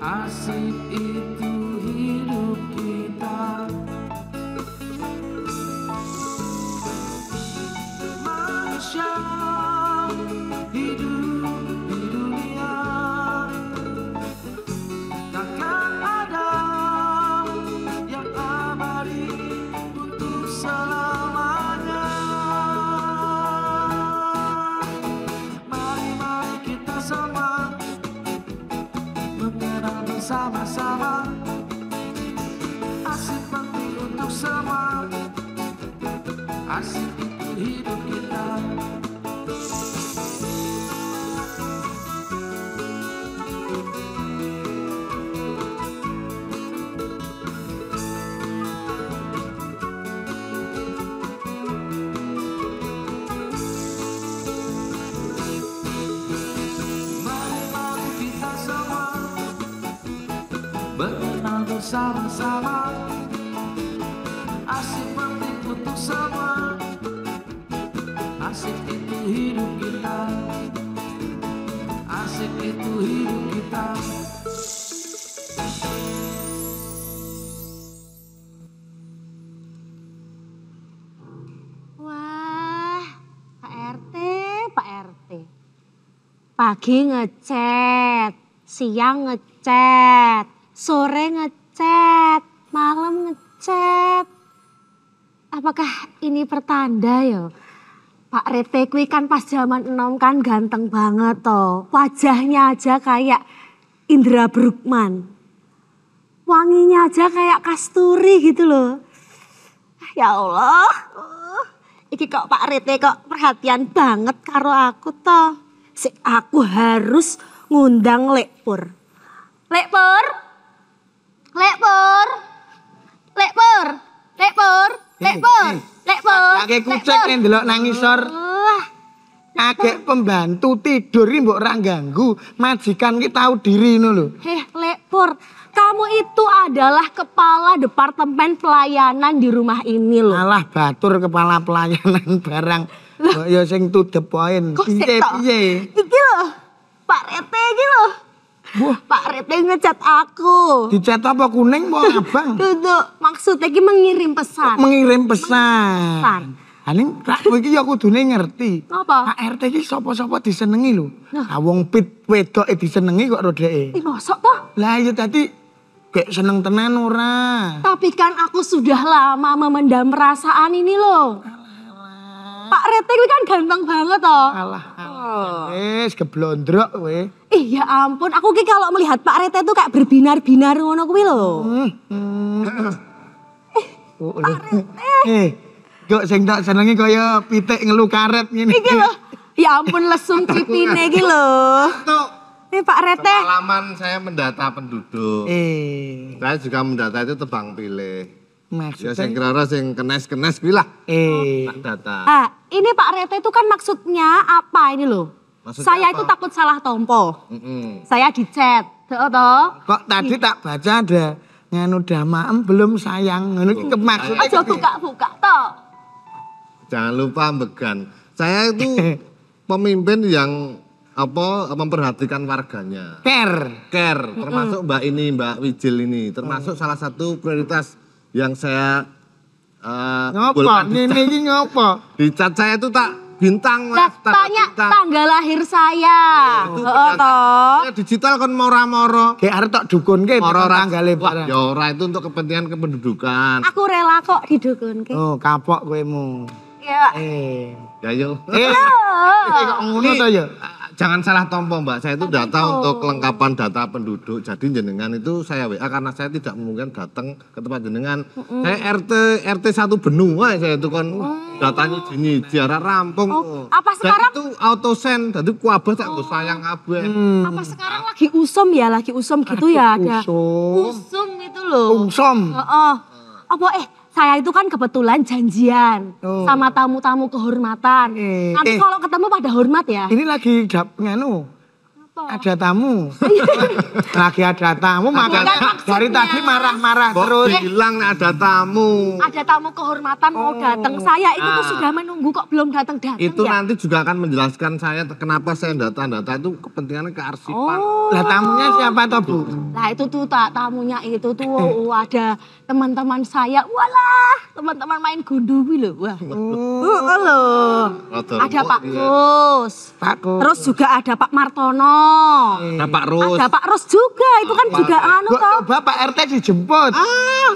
Asik itu hidup kita. Manusia hidup di dunia, takkan ada yang abadi untuk selamanya. Mari kita semua mengenal bersama-sama. Asik penting untuk semua. Asik itu hidup kita. Mari kita semua mengenal bersama-sama. Asik penting untuk semua. Asik itu hidup kita. Asik itu hidup kita. Wah, Pak RT, Pak RT. Pagi ngechat, siang ngechat, sore ngechat, malam ngechat. Apakah ini pertanda ya? Pak RT kuwi kan pas zaman enom kan ganteng banget toh. Wajahnya aja kayak Indra Bruggman. Wanginya aja kayak kasturi gitu loh. Ya Allah. Iki kok Pak RT kok perhatian banget karo aku toh. Aku harus ngundang Lekpur. Lekpur? Lekpur? Lekpur? Lekpur? Lekpur? Lekpur? Kakek kucek nih ndelok nang ngisor. Kakek pembantu tidur ini mbok ra ganggu. Majikan ki tahu diri ngono lho. Lekpur, kamu itu adalah kepala departemen pelayanan di rumah ini loh. Alah batur kepala pelayanan barang. Kok ya sing to the point. Piye? Iki loh, Pak RT iki loh. Wah, Pak RT ngecat aku. dicat apa kuning apa abang? Duduk, maksudnya iki mengirim pesan. Mengirim pesan. Aning tak kowe iki ya kudune ngerti. Apa? Pak RT iki sapa-sapa disenengi lho. Ah wong pit wedoke disenengi kok rodeke. Ih, mosok toh? Lah ya tadi kayak seneng tenan ora. Tapi kan aku sudah lama memendam perasaan ini loh. Pak RT ini kan ganteng banget toh. Alah. Wis keblondrok kowe. Ih ya ampun, aku ki kalau melihat Pak RT itu kayak berbinar-binar ngono kuwi loh. Pak RT. Kok sing tak senengi kaya pitik ngelu karet ngene. Iki loh. Ya ampun lesung cipine iki loh. Nih Pak RT. Pengalaman saya mendata penduduk. Saya juga mendata itu tebang pilih. Ya sing kira-kira sing kenes-kenes kuwi lah. Tak data. Ini Pak RT itu kan maksudnya apa ini loh? Maksudnya saya apa? itu takut salah tompo. Saya di chat, toh. Kok tadi tak baca ada nganu damaem belum sayang. Ngono iki maksudnya. Aja buka-buka toh. Jangan lupa Began. Saya itu pemimpin yang memperhatikan warganya. Care. Termasuk Mbak ini, Mbak Wijil ini. Termasuk salah satu prioritas yang saya Ngopo? Ini iki ngopo? di chat saya itu tak bintang Lah, mas. tanya tanggal lahir saya. Toh. Digital kan moro-moro. Kayak arep tak dukunke Moro tanggale Wah, barang. ya ora itu untuk kepentingan kependudukan. Aku rela kok didukunke. Oh, kapok kowemu. Ya. Ya yo. Kok ngono to ya? Jangan salah tompo Mbak, saya itu data untuk kelengkapan data penduduk. Jadi jenengan itu saya WA karena saya tidak mungkin datang ke tempat jenengan. Saya RT 1 benua saya itu kan datanya jini diarah rampung. Apa sekarang? Dan itu auto send, jadi kuabah saya gue sayang kabeh. Apa sekarang lagi usum ya, gitu ya ada. Usum itu loh. Ungsom. Apa saya itu kan kebetulan janjian sama tamu-tamu kehormatan. Nanti kalau ketemu pada hormat ya. Ini lagi nganu. Apa? Ada tamu. Lagi ada tamu makanya dari tadi marah-marah Kok terus. bilang nih ada tamu. Ada tamu kehormatan mau datang. Saya itu tuh sudah menunggu kok belum datang-datang Itu ya. nanti juga akan menjelaskan saya kenapa saya data-data itu kepentingannya kearsipan. Oh. Lah tamunya siapa toh Bu? Lah itu tuh tamunya itu tuh ada teman-teman saya. Walah, teman-teman main gundu kuwi lho. Wah. Loh. Ada Pak Rus. Pak Kus. Terus juga ada Pak Martono. Ada Pak Rus. Ada Pak Rus juga, itu kan juga anu Kok toh. coba Pak RT dijemput.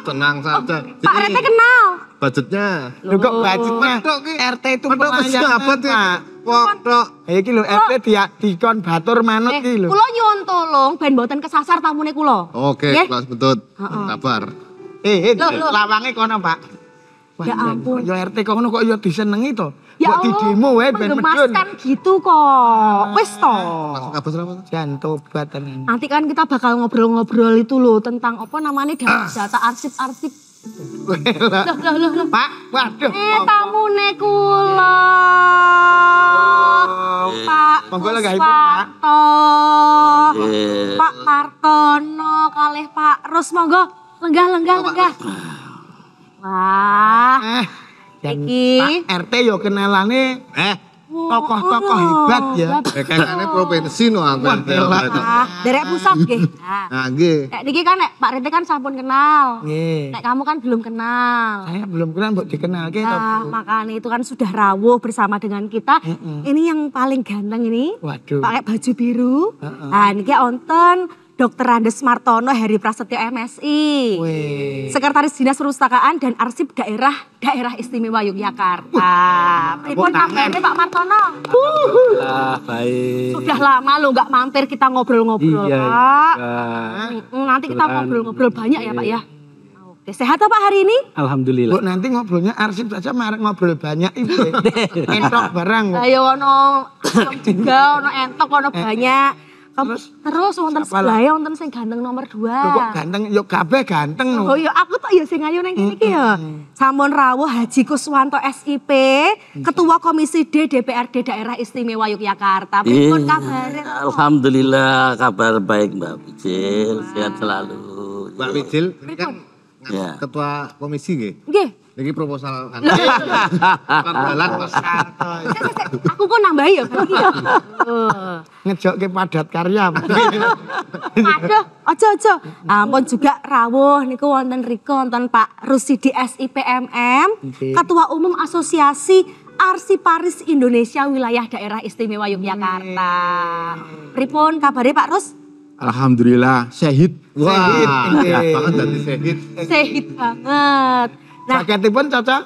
Tenang saja. Pak RT kenal. Budgetnya. Lho kok budgetnya Pedok ki. RT itu Pedok mesti pelayanan, abot ya. Pak. Pedok. Iki lho RT dia dikon batur manut iki lho. Kula nyuwun tolong ben mboten kesasar tamune kula. Oke, Nggih? kelas betut. Kabar. Loh. lawange kono Pak. Wah, Ya ampun. Ya RT kono kok ya disenengi to. Ya Kok di Allah, demo wae ben medun. menggemaskan gitu kok. Wis toh. Langsung kabar apa? Jan tobat tenan. Nanti kan kita bakal ngobrol-ngobrol itu loh tentang apa namanya data arsip-arsip. Loh. Pak, waduh. Tamune kula. Pak Monggo lenggahipun, Pak. Kuswanto. Pak Martono kalih Pak Rus monggo lenggah. Wah. Iki. Pak RT yo kenalane tokoh-tokoh hebat ya. Kayaknya provinsi no angkat. Derek pusat nggih. Nah, nggih. Nek niki kan nek Pak Rete kan sampun kenal. Nggih. Nek kamu kan belum kenal. Saya belum kenal mbok dikenalke to. Nah, Bu. makanya itu kan sudah rawuh bersama dengan kita. Ini yang paling ganteng ini. Waduh. Pakai baju biru. Nah, niki onten Dr. Andes Martono Heri Prasetyo MSI. Wih. Sekretaris Dinas Perpustakaan dan Arsip Daerah Istimewa Yogyakarta. Pripun kabarnya Pak Martono? Baik. Sudah lama lo nggak mampir kita ngobrol-ngobrol, Iya, Pak. juga. Nanti kita ngobrol-ngobrol banyak ya, Pak ya. Oke, sehat apa hari ini? Alhamdulillah. Bu nanti ngobrolnya arsip saja marek ngobrol banyak ibu. Entok barang kok. Ayo ono ayam juga, ono entok, ono banyak. Terus wonten sebelah wonten sing ganteng nomor 2. Lho kok ganteng, yo kabeh ganteng no. Oh iya, aku tuh ya sing ayu nang kene iki ya. Sampun rawuh Haji Kuswanto SIP, Ketua Komisi D DPRD Daerah Istimewa Yogyakarta. Pripun kabare? Alhamdulillah kabar baik Mbak Bicil, sehat selalu. Mbak Wijil, ini kan Ya. ketua komisi nggih. Nggih. Niki proposal kan. Jalan Mas. Aku kok nambahi ya Pak iki ya. Ngejokke padat karya. Aduh, aja. Ampun juga rawuh niku wonten riko wonten Pak Rusidi SIPMM, Ketua Umum Asosiasi Arsiparis Indonesia Wilayah Daerah Istimewa Yogyakarta. Pripun kabare Pak Rus? Alhamdulillah syahid. Wah, Sehit, ya nggih. banget jadi sehit. Sehat banget. Nah, Jaketipun cocok?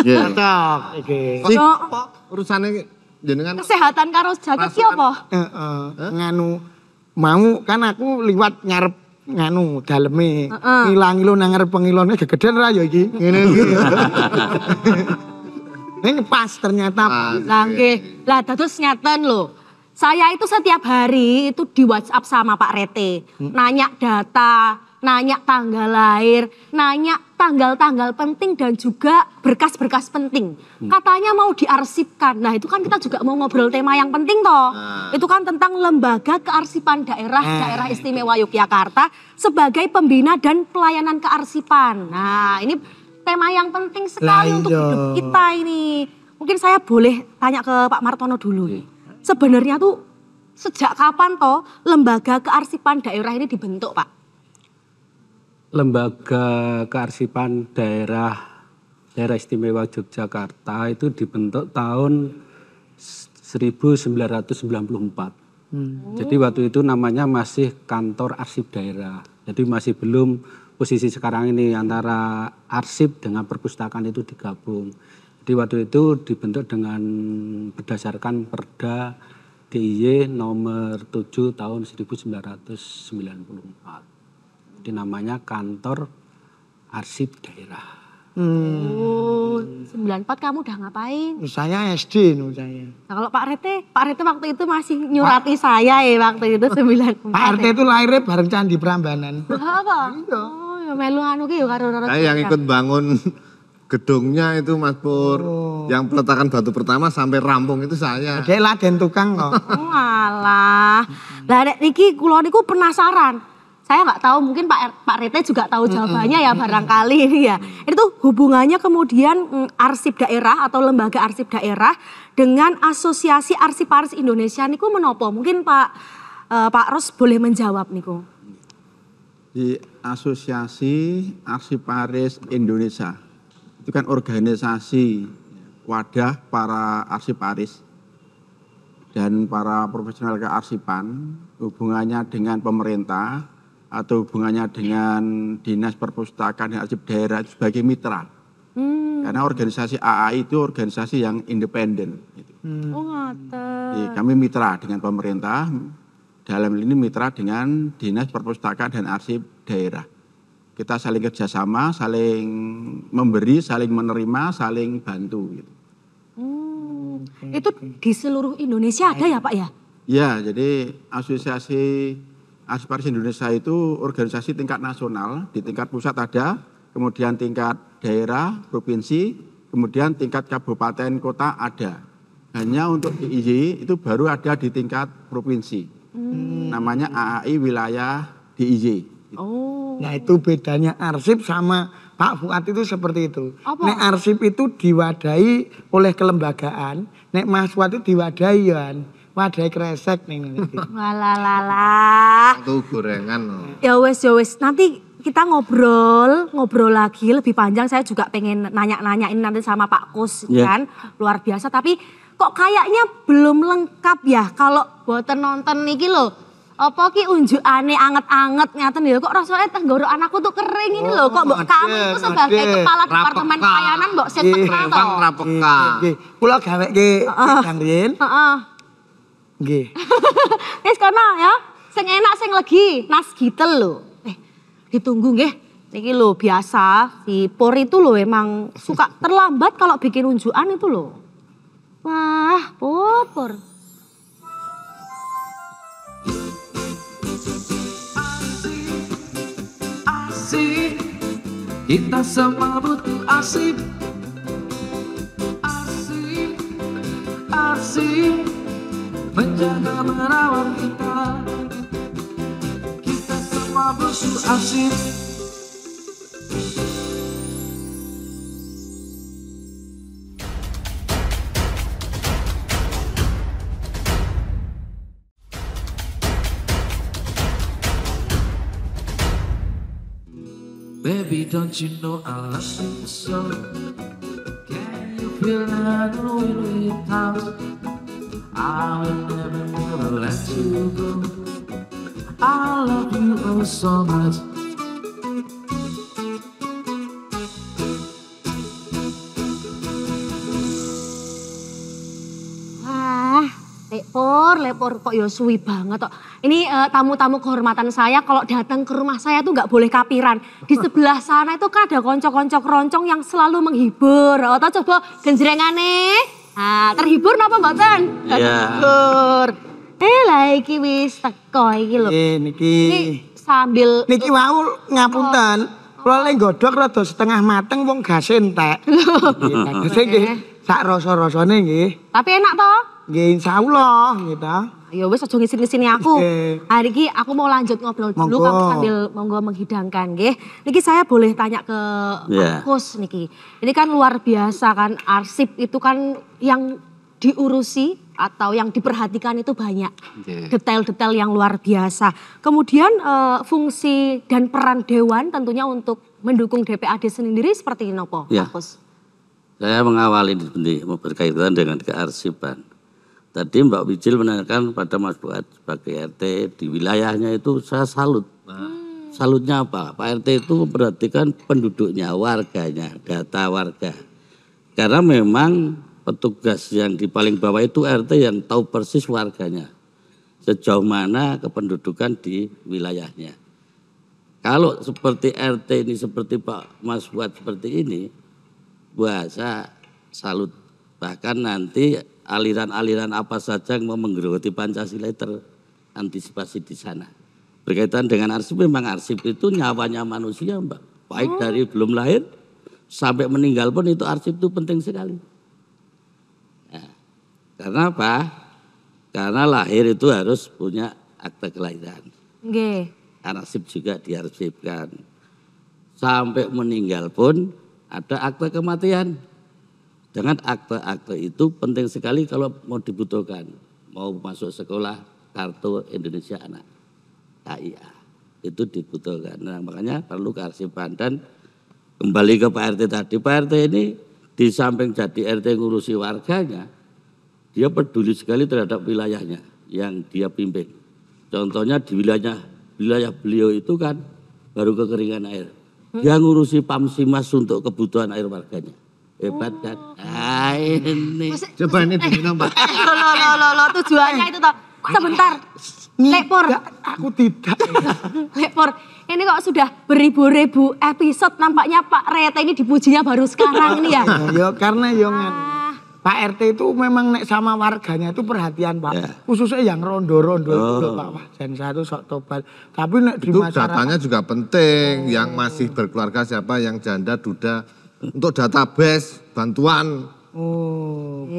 Ya. Cocok iki. Kok urusannya jenengan kesehatan karo jaket ki apa? Nganu mau kan aku liwat ngarep nganu daleme ngilangi lo nang ngarep pengilone gegeden ra ya iki. Ngene iki. Ini pas ternyata. Lah nggih. Lah dados ngeten lho. Saya itu setiap hari itu di WhatsApp sama Pak Rete. Nanya data, nanya tanggal lahir, nanya tanggal-tanggal penting dan juga berkas-berkas penting. Katanya mau diarsipkan. Nah itu kan kita juga mau ngobrol tema yang penting toh. Itu kan tentang Lembaga Kearsipan Daerah Istimewa Yogyakarta sebagai pembina dan pelayanan kearsipan. Nah ini tema yang penting sekali Lah untuk iya. hidup kita ini. Mungkin saya boleh tanya ke Pak Martono dulu. Sebenarnya tuh sejak kapan toh Lembaga Kearsipan Daerah ini dibentuk Pak? Lembaga Kearsipan Daerah Istimewa Yogyakarta itu dibentuk tahun 1994. Jadi waktu itu namanya masih Kantor Arsip Daerah. Jadi masih belum posisi sekarang ini antara arsip dengan perpustakaan itu digabung. Jadi waktu itu dibentuk dengan berdasarkan Perda DIY nomor 7 tahun 1994. Jadi namanya Kantor Arsip Daerah. Oh, 94 kamu udah ngapain? Saya SD saya. Nah kalau Pak Rete waktu itu masih nyurati saya ya waktu itu 94. Pak RT itu lahirnya bareng Candi Prambanan. Apa? Oh, ya melu anu ki ya karo Saya yang ikut bangun gedungnya itu Mas Pur. Yang peletakan batu pertama sampai rampung itu saya. Dek laden tukang kok. Oh alah. Lah nek niki kula niku penasaran. Saya nggak tahu, mungkin Pak Rete juga tahu jawabannya ya barangkali ini ya. Itu hubungannya kemudian arsip daerah atau lembaga arsip daerah dengan Asosiasi Arsiparis Indonesia niku menopo? Mungkin Pak Ros boleh menjawab niku. Di Asosiasi Arsiparis Indonesia itu kan organisasi wadah para arsiparis dan para profesional kearsipan, hubungannya dengan pemerintah atau hubungannya dengan Dinas Perpustakaan dan Arsip Daerah sebagai mitra. Karena organisasi AAI itu organisasi yang independen. Oh ngaten. Kami mitra dengan pemerintah, dalam ini mitra dengan Dinas Perpustakaan dan Arsip Daerah. Kita saling kerjasama, saling memberi, saling menerima, saling bantu. Gitu. Itu di seluruh Indonesia ada ya Pak ya? Ya, jadi Asosiasi Arsiparis Indonesia itu organisasi tingkat nasional, di tingkat pusat ada, kemudian tingkat daerah, provinsi, kemudian tingkat kabupaten, kota ada. Hanya untuk DIY itu baru ada di tingkat provinsi. Namanya AAI Wilayah DIY. Oh. Nah itu bedanya arsip sama Pak Fuad itu seperti itu. Apa? Nek arsip itu diwadahi oleh kelembagaan, nek Mas Fuad itu diwadahi ya. Wadai kresek nih. Walalala. Itu gorengan. Ya wes, nanti kita ngobrol lagi lebih panjang. Saya juga pengen nanya-nanyain nanti sama Pak Kus kan, luar biasa. Tapi kok kayaknya belum lengkap ya kalau boten nonton niki lho. Apa ki unjukane anget-anget ngaten ya kok rasanya tenggorok anakku tuh kering ini lho. Kok mbok kamu itu sebagai kepala departemen pelayanan mbok setek to. Rapeka. Nggih, kula gaweke Kang Rin. Heeh. Nggih. Wis kono ya, sing enak sing legi, nas gitel lho. Ditunggu nggih. Niki lho biasa si Pur itu lho emang suka terlambat kalau bikin unjukan itu lho. Wah, Pur. Asik, kita semua butuh asik. Asik, menjaga merawat kita. Kita semua butuh asik. Baby, don't you know I love you so? Can you feel that when we touch? I will never let you go. I love you oh so much. Wah, Lepor kok ya suwi banget kok. Ini tamu-tamu kehormatan saya kalau datang ke rumah saya tuh nggak boleh kapiran. Di sebelah sana itu kan ada konco-konco keroncong yang selalu menghibur. Atau coba genjrengane. Nah, terhibur napa mboten? Iya. Terhibur. Lah iki wis teko iki lho. Niki. Ini sambil Niki wau ngapunten. Kula le godhog rada setengah mateng wong gase entek. Nggih, gase nggih sak rasa-rasane nggih. tapi enak toh? Nggih insyaallah gitu. Ya wis aja ngisin-ngisini aku. Hari ini aku mau lanjut ngobrol dulu Monggo. kamu sambil monggo menghidangkan nggih. Niki saya boleh tanya ke Pak Kus niki. Ini kan luar biasa kan arsip itu kan yang diurusi atau yang diperhatikan itu banyak. Detail-detail yang luar biasa. Kemudian fungsi dan peran dewan tentunya untuk mendukung DPAD sendiri seperti ini apa, Ya. Pak Kus? Saya mengawali ini berkaitan dengan kearsipan. Tadi Mbak Wijil menanyakan pada Mas Fuad sebagai RT di wilayahnya itu saya salut. Salutnya apa? Pak RT itu memperhatikan penduduknya, warganya, data warga. Karena memang petugas yang di paling bawah itu RT yang tahu persis warganya. Sejauh mana kependudukan di wilayahnya. Kalau seperti RT ini, seperti Pak Mas Fuad seperti ini, saya salut. Bahkan nanti aliran-aliran apa saja yang mau menggerogoti Pancasila terantisipasi di sana. Berkaitan dengan arsip, memang arsip itu nyawanya manusia, Mbak. Baik dari belum lahir sampai meninggal pun itu arsip itu penting sekali. Nah, karena apa? Karena lahir itu harus punya akte kelahiran. Nggih. Arsip juga diarsipkan. Sampai meninggal pun ada akte kematian. Dengan akte-akte itu penting sekali kalau mau dibutuhkan. Mau masuk sekolah, kartu Indonesia Anak, KIA. Itu dibutuhkan. Nah, makanya perlu kearsipan. Dan kembali ke Pak RT tadi. Pak RT ini di samping jadi RT ngurusi warganya, dia peduli sekali terhadap wilayahnya yang dia pimpin. Contohnya di wilayah beliau itu kan baru kekeringan air. Dia ngurusi Pamsimas untuk kebutuhan air warganya. Hebat kan? Nah ini. Coba ini diminum Pak. Loh, tujuannya itu toh. Sebentar. Lekpor. Aku tidak. Lekpor. Ini kok sudah beribu-ribu episode nampaknya Pak Rete ini dipujinya baru sekarang nih ya. Ya karena Pak RT itu memang nek sama warganya itu perhatian Pak. Ya. Khususnya yang rondo-rondo itu loh Pak. Wah, Jen satu sok tobat. Tapi nek di Itu masyarakat datanya juga penting, yang masih berkeluarga siapa, yang janda, duda, untuk database, bantuan. Oh.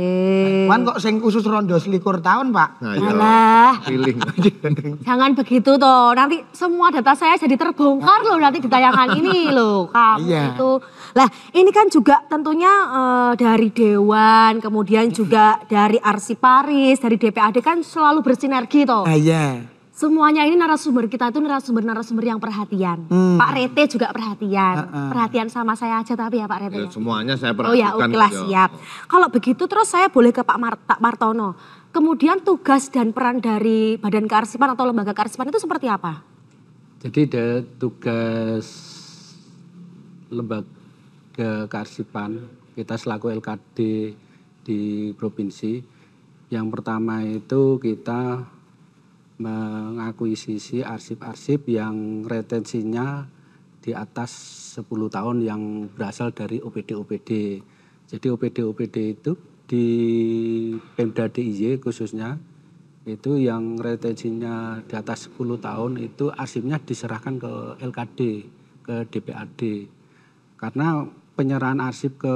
Kan kok sing khusus rondo 21 tahun Pak. Nah, ya, Alah. feeling. Jangan begitu toh. Nanti semua data saya jadi terbongkar loh nanti di tayangan ini loh. Kamu Iya. itu. Lah ini kan juga tentunya dari Dewan, kemudian juga dari Arsiparis, dari DPAD kan selalu bersinergi toh. Iya. Semuanya ini narasumber kita itu narasumber yang perhatian. Pak Rete juga perhatian. Perhatian sama saya aja tapi ya Pak Rete. Ya, semuanya saya Oh ya, perhatikan. oke lah ya. siap. Kalau begitu terus saya boleh ke Pak Martono. Kemudian tugas dan peran dari Badan Kearsipan atau Lembaga Kearsipan itu seperti apa? Jadi tugas lembaga kearsipan kita selaku LKD di provinsi, yang pertama itu kita mengakuisisi arsip-arsip yang retensinya di atas 10 tahun yang berasal dari OPD-OPD. Jadi OPD-OPD itu di Pemda DIY khususnya itu yang retensinya di atas 10 tahun itu arsipnya diserahkan ke LKD, ke DPAD. Karena penyerahan arsip ke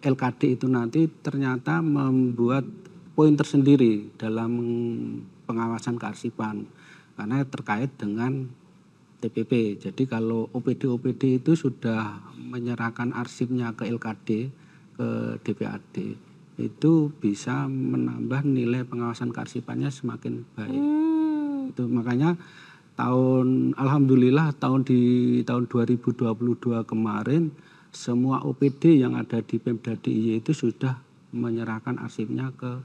LKD itu nanti ternyata membuat poin tersendiri dalam pengawasan kearsipan karena terkait dengan TPP. Jadi kalau OPD-OPD itu sudah menyerahkan arsipnya ke LKD, ke DPAD, itu bisa menambah nilai pengawasan kearsipannya semakin baik. Itu makanya alhamdulillah tahun 2022 kemarin semua OPD yang ada di Pemda DIY itu sudah menyerahkan arsipnya ke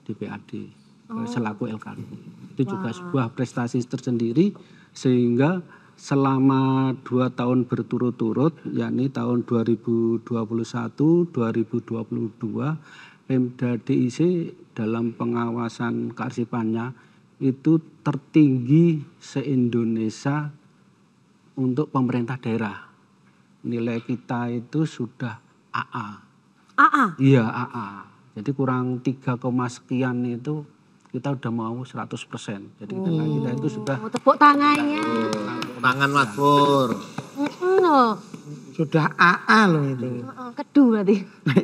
DPAD. Selaku LKD. Itu juga sebuah prestasi tersendiri sehingga selama 2 tahun berturut-turut yakni tahun 2021, 2022 Pemda DIY dalam pengawasan kearsipannya itu tertinggi se-Indonesia untuk pemerintah daerah. Nilai kita itu sudah AA. AA? Iya AA. Jadi kurang 3, sekian itu kita udah mau 100%. Jadi kita itu sudah Tepuk tangannya. Tangan Mas Pur. Loh. Sudah AA loh itu. Kedu berarti.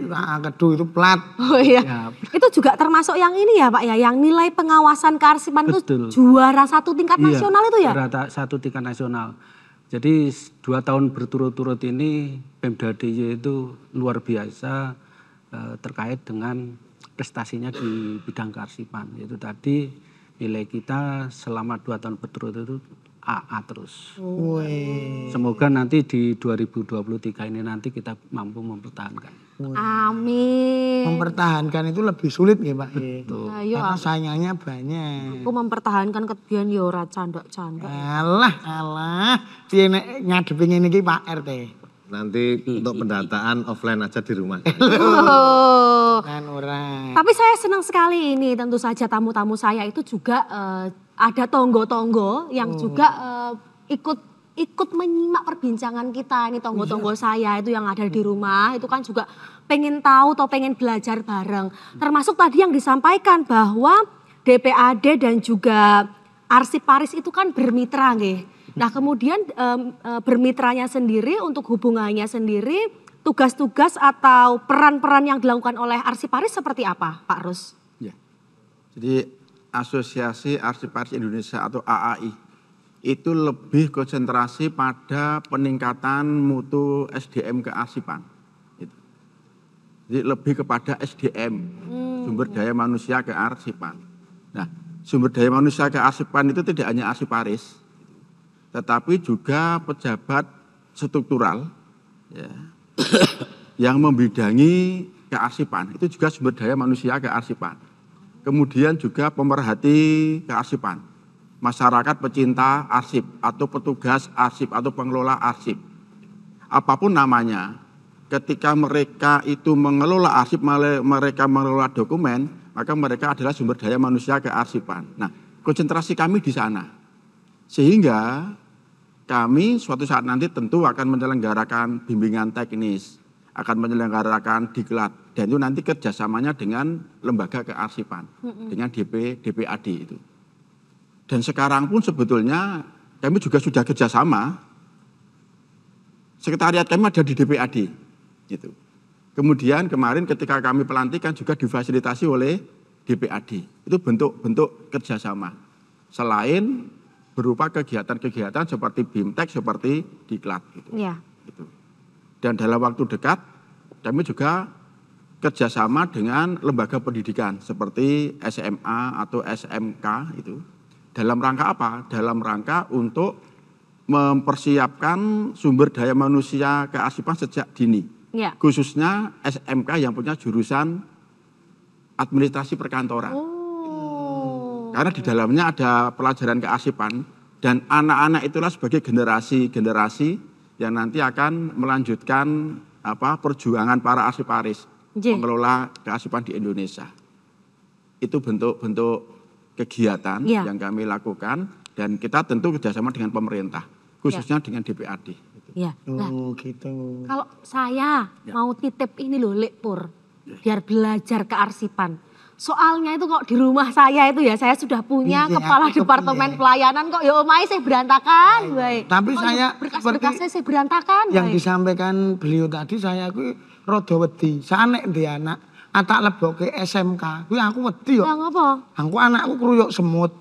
AA kedu itu plat. Oh iya. Ya. Itu juga termasuk yang ini ya Pak ya, yang nilai pengawasan kearsipan Betul. itu juara 1 tingkat nasional itu ya? Juara 1 tingkat nasional. Jadi 2 tahun berturut-turut ini Pemda DIY itu luar biasa terkait dengan prestasinya di bidang kearsipan. Itu tadi nilai kita selama 2 tahun berturut-turut AA terus. Semoga nanti di 2023 ini nanti kita mampu mempertahankan. Amin. Mempertahankan itu lebih sulit ya Pak. Ayo Karena saingannya banyak. aku mempertahankan kebian ya ora canda-canda. Alah. Piye nek ngadepi ngene iki Pak RT. Nanti untuk pendataan offline aja di rumah. Oh. Kan ora. Tapi saya senang sekali ini tentu saja tamu-tamu saya itu juga ada tonggo-tonggo yang juga ikut menyimak perbincangan kita ini tonggo-tonggo saya itu yang ada di rumah itu kan juga pengen tahu atau pengen belajar bareng. Termasuk tadi yang disampaikan bahwa DPAD dan juga Arsiparis itu kan bermitra nggih. Nah kemudian bermitranya sendiri untuk hubungannya sendiri tugas-tugas atau peran-peran yang dilakukan oleh Arsiparis seperti apa, Pak Rus? Ya. Jadi Asosiasi Arsiparis Indonesia atau AAI itu lebih konsentrasi pada peningkatan mutu SDM kearsipan. Gitu. Jadi lebih kepada SDM, sumber daya manusia kearsipan. Nah, sumber daya manusia kearsipan itu tidak hanya Arsiparis, tetapi juga pejabat struktural, ya, yang membidangi kearsipan, itu juga sumber daya manusia kearsipan. Kemudian juga pemerhati kearsipan, masyarakat pecinta arsip atau petugas arsip atau pengelola arsip. Apapun namanya, ketika mereka itu mengelola arsip, mereka mengelola dokumen, maka mereka adalah sumber daya manusia kearsipan. Nah, konsentrasi kami di sana. Sehingga kami suatu saat nanti tentu akan menyelenggarakan bimbingan teknis, akan menyelenggarakan diklat, dan itu nanti kerjasamanya dengan lembaga kearsipan, dengan DPAD itu. Dan sekarang pun sebetulnya kami juga sudah kerjasama, sekretariat kami ada di DPAD. Gitu. Kemudian kemarin ketika kami pelantikan juga difasilitasi oleh DPAD. Itu bentuk-bentuk kerjasama. Selain berupa kegiatan-kegiatan seperti BIMTEK, seperti diklat. Gitu. Ya. Gitu. Dan dalam waktu dekat kami juga kerjasama dengan lembaga pendidikan seperti SMA atau SMK itu. Dalam rangka apa? Dalam rangka untuk mempersiapkan sumber daya manusia kearsipan sejak dini. Ya. Khususnya SMK yang punya jurusan administrasi perkantoran. Karena di dalamnya ada pelajaran kearsipan dan anak-anak itulah sebagai generasi-generasi yang nanti akan melanjutkan perjuangan para arsiparis mengelola kearsipan di Indonesia. Itu bentuk-bentuk kegiatan yang kami lakukan dan kita tentu kerjasama dengan pemerintah, khususnya dengan DPAD. Ya. Nah, gitu. kalau saya mau titip ini loh, Lek Pur, biar belajar kearsipan. Soalnya itu kok di rumah saya itu ya, saya sudah punya kepala departemen pelayanan kok ya omahe saya berantakan, baik. Tapi kok saya berkas-berkasnya saya berantakan, yang baik. disampaikan beliau tadi saya kuwi rada wedi. Sanek ndek anak, atak lebokke SMK. Kuwi aku wedi kok. Lah ngopo? Aku anakku kruyuk semut.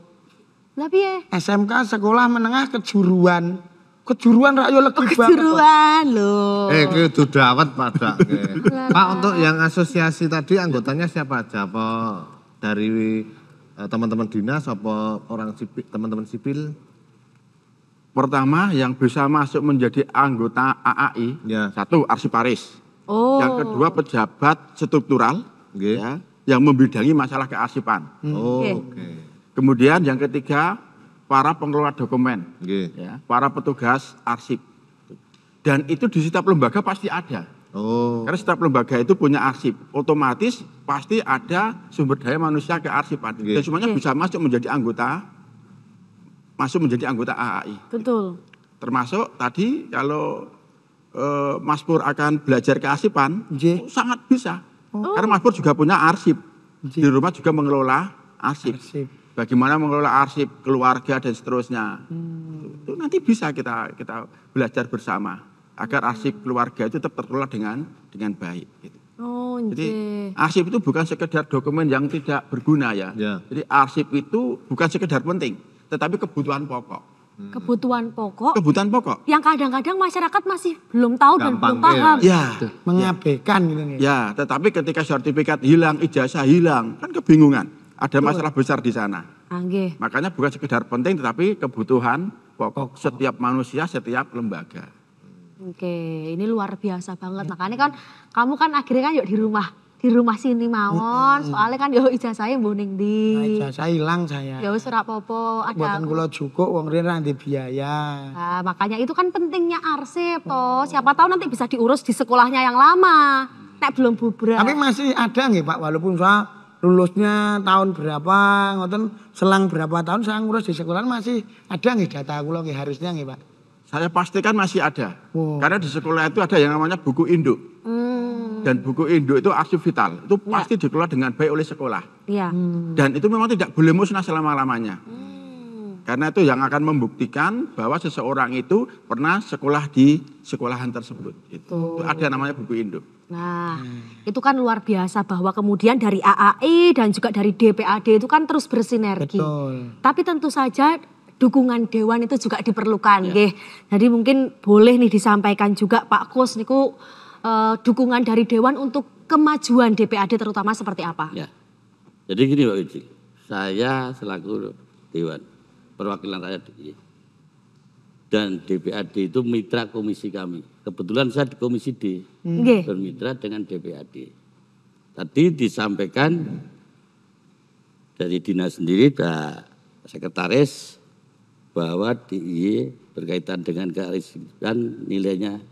Lah piye? SMK sekolah menengah kejuruan. Kejuruan rak yo legi banget. Kejuruan lho. Itu dawet pada. Pak, untuk yang asosiasi tadi anggotanya siapa aja? Apa dari teman-teman dinas, apa orang sipil, teman-teman sipil? Pertama yang bisa masuk menjadi anggota AAI, satu arsiparis. Yang kedua pejabat struktural, ya, yang membidangi masalah kearsipan. Kemudian yang ketiga para pengelola dokumen, ya, para petugas arsip. Dan itu di setiap lembaga pasti ada. Karena setiap lembaga itu punya arsip. Otomatis pasti ada sumber daya manusia kearsipan. Dan semuanya bisa masuk menjadi anggota AAI. Betul. Termasuk tadi kalau Mas Pur akan belajar kearsipan, sangat bisa. Karena Mas Pur juga punya arsip. Di rumah juga mengelola arsip. Bagaimana mengelola arsip keluarga dan seterusnya. Itu nanti bisa kita belajar bersama agar arsip keluarga itu tetap terkelola dengan baik. Gitu. Jadi arsip itu bukan sekedar dokumen yang tidak berguna ya. Jadi arsip itu bukan sekedar penting, tetapi kebutuhan pokok. Kebutuhan pokok. Kebutuhan pokok. Yang kadang-kadang masyarakat masih belum tahu dan belum paham. Ya, mengabaikan gitu nih. Ya, tetapi ketika sertifikat hilang, ijazah hilang, kan kebingungan. Ada masalah besar di sana. Makanya bukan sekedar penting tetapi kebutuhan pokok setiap manusia, setiap lembaga. Ini luar biasa banget. Makanya kan kamu kan akhirnya kan yuk di rumah sini mawon. Soalnya kan yuk ijazahnya mboning di. Ijazah hilang saya. Ya wis ora apa-apa. Buatan kula cukup wong rene ndek biaya. Nah, makanya itu kan pentingnya arsip toh. Siapa tahu nanti bisa diurus di sekolahnya yang lama. Nek belum bubar. Tapi masih ada nggih Pak, walaupun saya lulusnya tahun berapa, ngoten selang berapa tahun saya ngurus di sekolah masih ada nggih data kula nggih harusnya nggih Pak? Saya pastikan masih ada. Karena di sekolah itu ada yang namanya buku induk. Dan buku induk itu arsip vital. Itu pasti dikelola dengan baik oleh sekolah. Dan itu memang tidak boleh musnah selama-lamanya. Karena itu yang akan membuktikan bahwa seseorang itu pernah sekolah di sekolahan tersebut. Itu ada namanya buku induk. Nah, itu kan luar biasa bahwa kemudian dari AAI dan juga dari DPAD itu kan terus bersinergi. Betul. Tapi tentu saja dukungan Dewan itu juga diperlukan. Nggih. Jadi mungkin boleh nih disampaikan juga Pak Kus niku dukungan dari Dewan untuk kemajuan DPAD terutama seperti apa? Ya. Jadi gini Pak Wiji, saya selaku Dewan Perwakilan Rakyat DIY dan DPAD itu mitra komisi kami. Kebetulan saya di komisi D, bermitra dengan DPAD. Tadi disampaikan dari dinas sendiri, Pak Sekretaris, bahwa DIY berkaitan dengan kearifan nilainya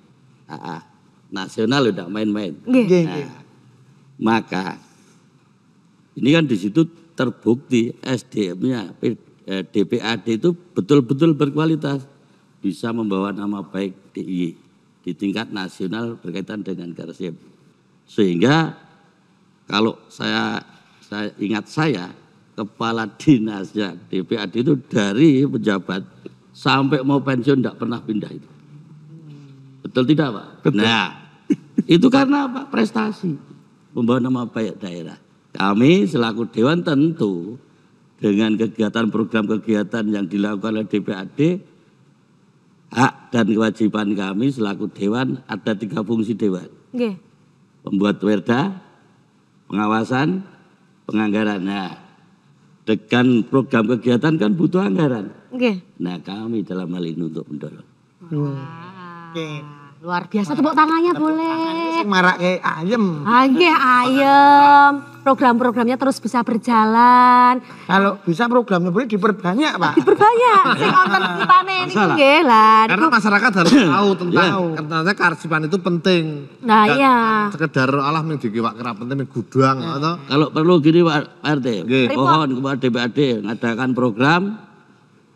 AA. Nasional udah main-main. Nah, maka ini kan di situ terbukti SDM-nya DPAD itu betul-betul berkualitas, bisa membawa nama baik DIY di tingkat nasional berkaitan dengan Karsip. Sehingga kalau saya ingat kepala dinasnya DPAD itu dari pejabat sampai mau pensiun tidak pernah pindah itu. Betul tidak Pak? Betul. Nah, itu karena apa? Prestasi, membawa nama baik daerah. Kami selaku Dewan tentu dengan kegiatan program kegiatan yang dilakukan oleh DPAD, hak dan kewajiban kami selaku Dewan ada 3 fungsi Dewan. Nggih. Membuat perda, pengawasan, penganggaran. Nah, dengan program kegiatan kan butuh anggaran. Nggih. Nah, kami dalam hal ini untuk mendorong. Luar biasa, tepuk tangannya boleh. Sing marake ayem. Nggih, ayem. Program-programnya terus bisa berjalan. Kalau bisa programnya boleh diperbanyak, Pak. Diperbanyak. Sing wonten kitane niku nggih lah. Karena masyarakat harus tahu tentang ternyata kearsipan itu penting. Nah, Nggak iya. Sekedar alah ming dikiwak kera penting ming gudang atau Kalau perlu gini Pak RT, Nggih. mohon kepada DPAD mengadakan program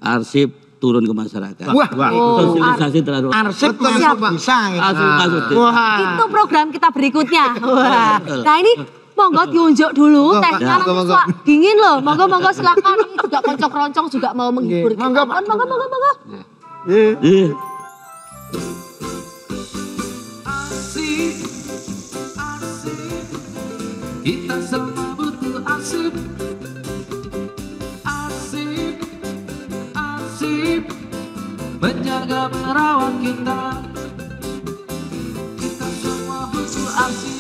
arsip turun ke masyarakat. Wah, Sosialisasi terhadap arsip Siap. masuk bisa. masuk. Wah. Itu program kita berikutnya. Wah. Nah, ini monggo diunjuk dulu tehnya nanti monggo. suak dingin loh. Monggo silakan. Ini juga koncok-roncong juga mau menghibur kita. Monggo, Pak. Monggo. Iya. Asik, kita semua butuh asik. Asik, menjaga merawat kita. Kita semua butuh asik.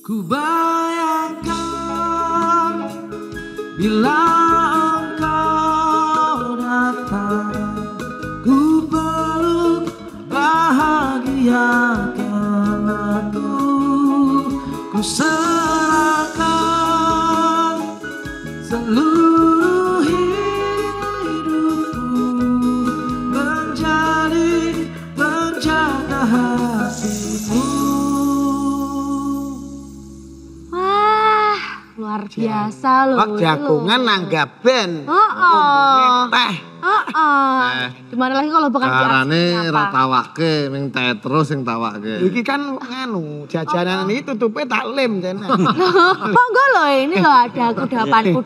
Ku bayangkan bila engkau datang, ku peluk bahagiakan aku, ku serahkan seluruh hidupku menjadi penjaga hatimu. Wah, luar biasa loh. Kok jagungan nanggap ben. Teh. Gimana lagi kalau bukan carane ra tawake ming teh terus sing tawake. Iki kan nganu, jajanan ini tutupnya taklim jane. Monggo loh, ini loh ada kudapan.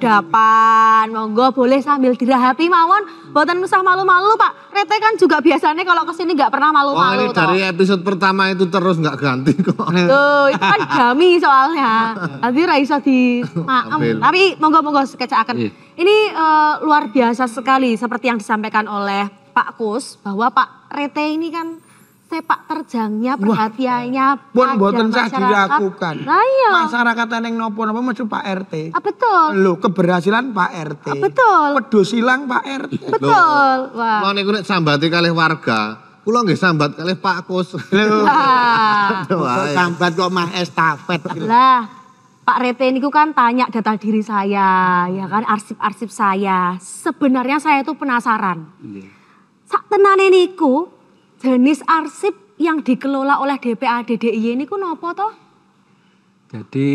Monggo boleh sambil dirahapi mawon. Mboten usah malu-malu Pak. Rete kan juga biasanya kalau kesini nggak pernah Oh malu-malu. ini dari episode pertama itu terus nggak ganti kok. Tuh, itu kan jami soalnya. Nanti Raisa di maem. Tapi monggo sekecaaken. Ini luar biasa sekali seperti yang disampaikan oleh Pak Kus bahwa Pak Rete ini kan sepak terjangnya, perhatiannya Pun pada mboten sah masyarakat. dilakukan. Nah iya. Masyarakat yang nopo-nopo mesti Pak RT. Betul. Loh, keberhasilan Pak RT. Betul. Pedus hilang Pak RT. Betul. Wah. Mau niku nek sambati kalih warga, kula nggih sambat kalih Pak Kus. Wah. Kok sambat kok mah estafet. Lah, Pak Rete niku kan tanya data diri saya, ya kan arsip-arsip saya. Sebenarnya saya itu penasaran. Sak tenane niku jenis arsip yang dikelola oleh DPAD DIY niku napa toh? Jadi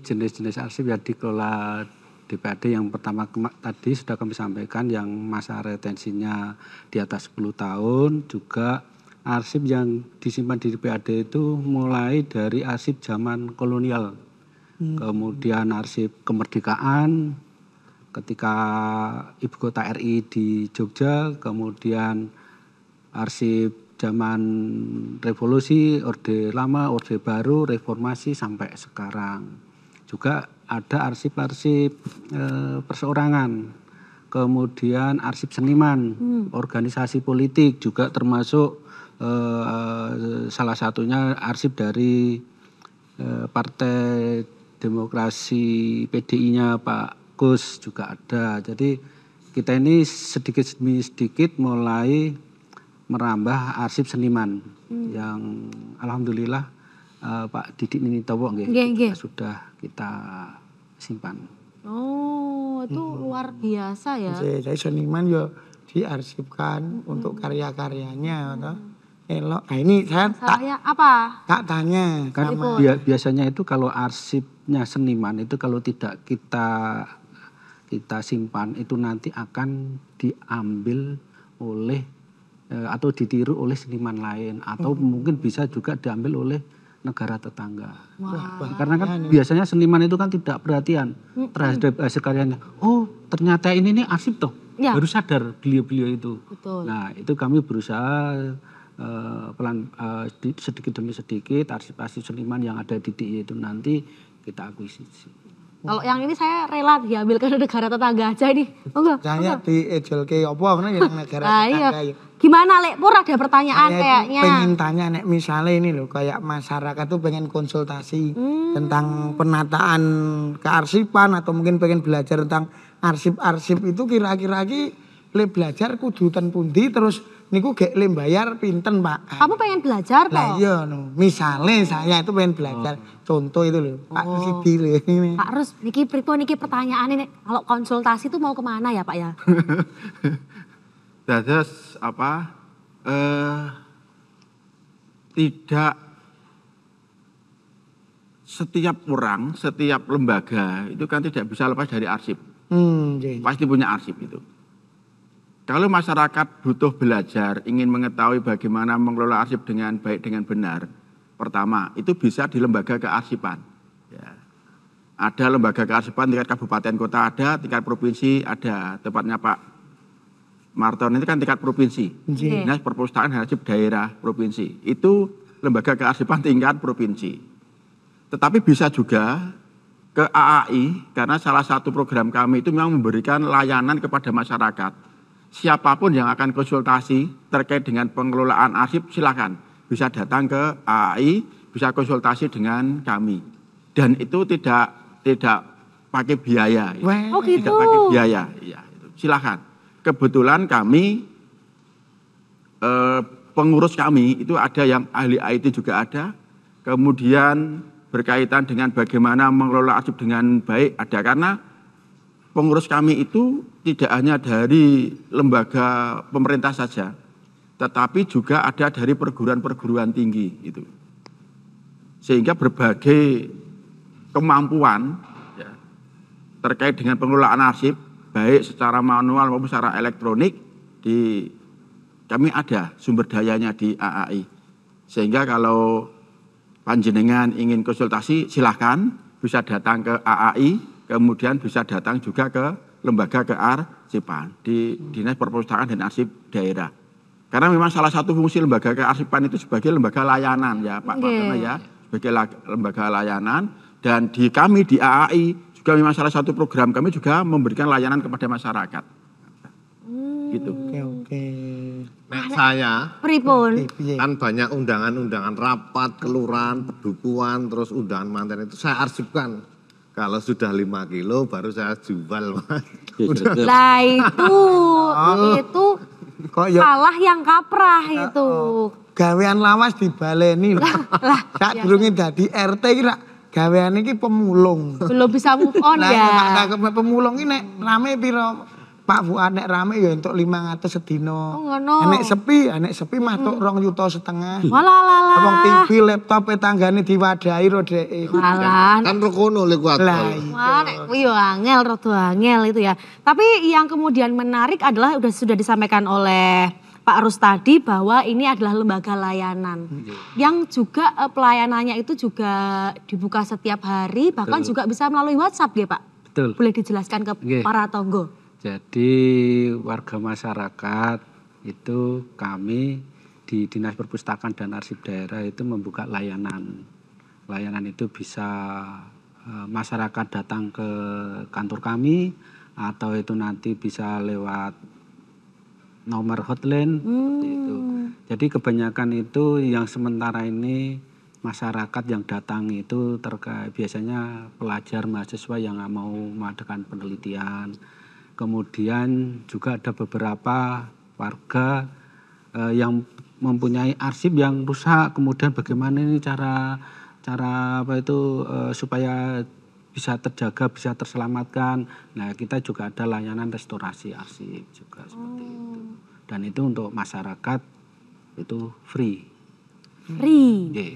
jenis-jenis arsip yang dikelola DPAD yang pertama tadi sudah kami sampaikan yang masa retensinya di atas 10 tahun, juga arsip yang disimpan di DPAD itu mulai dari arsip zaman kolonial, kemudian arsip kemerdekaan ketika ibu kota RI di Jogja, kemudian arsip zaman revolusi, Orde Lama, Orde Baru, Reformasi sampai sekarang. Juga ada arsip-arsip perseorangan, kemudian arsip seniman, organisasi politik juga termasuk salah satunya arsip dari Partai Demokrasi PDI-nya Pak Gus juga ada. Jadi kita ini sedikit demi sedikit mulai merambah arsip seniman yang alhamdulillah Pak Didik Ninitowo sudah kita simpan. Oh, itu luar biasa ya. Jadi seniman yo diarsipkan untuk karya-karyanya atau elok. Nah, ini saya tak tanya kan biasanya itu kalau arsipnya seniman itu kalau tidak kita simpan itu nanti akan diambil oleh atau ditiru oleh seniman lain atau mungkin bisa juga diambil oleh negara tetangga. Karena kan biasanya seniman itu kan tidak perhatian terhadap hasil karyanya. Oh, ternyata ini nih arsip toh. Ya. Baru sadar beliau-beliau itu. Betul. Nah, itu kami berusaha sedikit demi sedikit arsip-arsip seniman yang ada di DIY itu nanti kita akuisisi. Kalau yang ini saya rela diambil ke negara tetangga aja nih. Saya diejolke apa yang negara tetangga. Gimana Lek? Pur ada pertanyaan kayaknya. Pengen tanya nek misalnya ini loh kayak masyarakat tuh pengen konsultasi tentang penataan kearsipan atau mungkin pengen belajar tentang arsip-arsip itu kira-kira le belajar kudu ten pundi terus niku gek le bayar pinten Pak. Kamu pengen belajar toh? Lah iya no. Misalnya saya itu pengen belajar. Contoh itu loh Pak Sidi loh ini. Pak Rus, niki pertanyaan ini kalau konsultasi itu mau kemana ya Pak ya? Dados tidak setiap orang, setiap lembaga itu kan tidak bisa lepas dari arsip. Pasti punya arsip itu. Kalau masyarakat butuh belajar, ingin mengetahui bagaimana mengelola arsip dengan baik, dengan benar, pertama itu bisa di lembaga kearsipan. Ya. Ada lembaga kearsipan tingkat kabupaten kota ada, tingkat provinsi ada. Tepatnya Pak Marton itu kan tingkat provinsi. Dinas Perpustakaan dan Arsip Daerah Provinsi. Itu lembaga kearsipan tingkat provinsi. Tetapi bisa juga ke AAI, karena salah satu program kami itu memang memberikan layanan kepada masyarakat. Siapapun yang akan konsultasi terkait dengan pengelolaan arsip silakan. Bisa datang ke AAI, bisa konsultasi dengan kami. Dan itu tidak pakai biaya. Oh gitu. Tidak pakai biaya, ya, itu. Silakan. Kebetulan kami, pengurus kami itu ada yang ahli IT juga ada. Kemudian berkaitan dengan bagaimana mengelola arsip dengan baik ada. Karena pengurus kami itu tidak hanya dari lembaga pemerintah saja, tetapi juga ada dari perguruan-perguruan tinggi itu. Sehingga berbagai kemampuan ya, terkait dengan pengelolaan arsip, baik secara manual maupun secara elektronik, kami ada sumber dayanya di AAI. Sehingga kalau panjenengan ingin konsultasi, silahkan bisa datang ke AAI, kemudian bisa datang juga ke lembaga kearsipan di Dinas Perpustakaan dan Arsip Daerah. Karena memang salah satu fungsi lembaga kearsipan itu sebagai lembaga layanan ya Pak Martono ya, sebagai lembaga layanan. Dan di kami di AAI juga memang salah satu program kami juga memberikan layanan kepada masyarakat. Gitu. Oke. Nek saya Pripun? kan banyak undangan-undangan rapat, kelurahan, pedukuhan, terus undangan manten itu saya arsipkan. Kalau sudah 5 kilo baru saya jual. Lah itu Kok ya salah yang kaprah itu. gawean lawas dibaleni lho. Sak durunge dadi RT iki rak gawean iki pemulung. Belum bisa move on Lah ya. tak pemulung iki nek rame piro Pak Fuad nek rame ya entuk 500 sedina. Oh, ngono. Nek sepi matuk 2,5 juta. Walah. Abang TV, laptop tanggane diwadahi ro dhek. Walah. Kan rokono lek kuat. Lah Wah, nek kuwi yo angel, rada angel itu ya. Tapi yang kemudian menarik adalah sudah disampaikan oleh Pak Rus tadi bahwa ini adalah lembaga layanan. Yang juga pelayanannya itu juga dibuka setiap hari, bahkan juga bisa melalui WhatsApp ya Pak? Betul. Boleh dijelaskan ke Nggih. para tonggo? Jadi warga masyarakat itu kami di Dinas Perpustakaan dan Arsip Daerah itu membuka layanan. Layanan itu bisa masyarakat datang ke kantor kami atau itu nanti bisa lewat nomor hotline seperti itu. Jadi kebanyakan itu yang sementara ini masyarakat yang datang itu terkait biasanya pelajar mahasiswa yang mau mengadakan penelitian. Kemudian juga ada beberapa warga yang mempunyai arsip yang rusak. Kemudian bagaimana ini cara apa itu supaya bisa terjaga, bisa terselamatkan. Nah, kita juga ada layanan restorasi arsip juga seperti itu. Dan itu untuk masyarakat itu free. Free. Nggih.